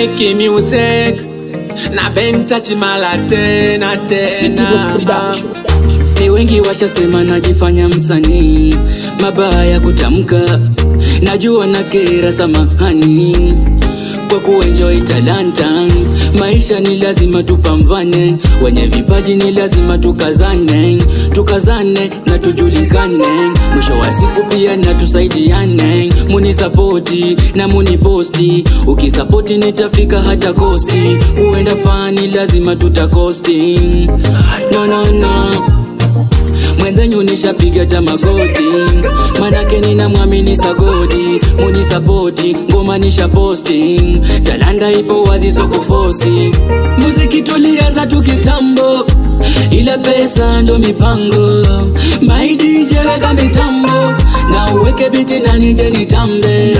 Nike Music na Benta Chimala tena. Ni wengi washasema najifanya msanii, mabaya kutamka, najua na kera, samahani kwa kuenjoy talanta. Maisha ni lazima tupambane, wenye vipaji ni lazima tukazane, tukazane na tujulikane. Mwisho wa siku pia na tusaidiane, munisapoti na muniposti. Ukisapoti nitafika hata kosti, kuenda fani lazima tutakosti. No mwenzenyu nishapiga tamagoti, manake nina mwamini sagodi. Munisapoti ngoma nisha posti, talanda ipo wazi so kufosi. Muziki tulianza tukitambo, ila pesa ndo mipango. My DJ weka mitambo, na uweke biti na nije nitambe.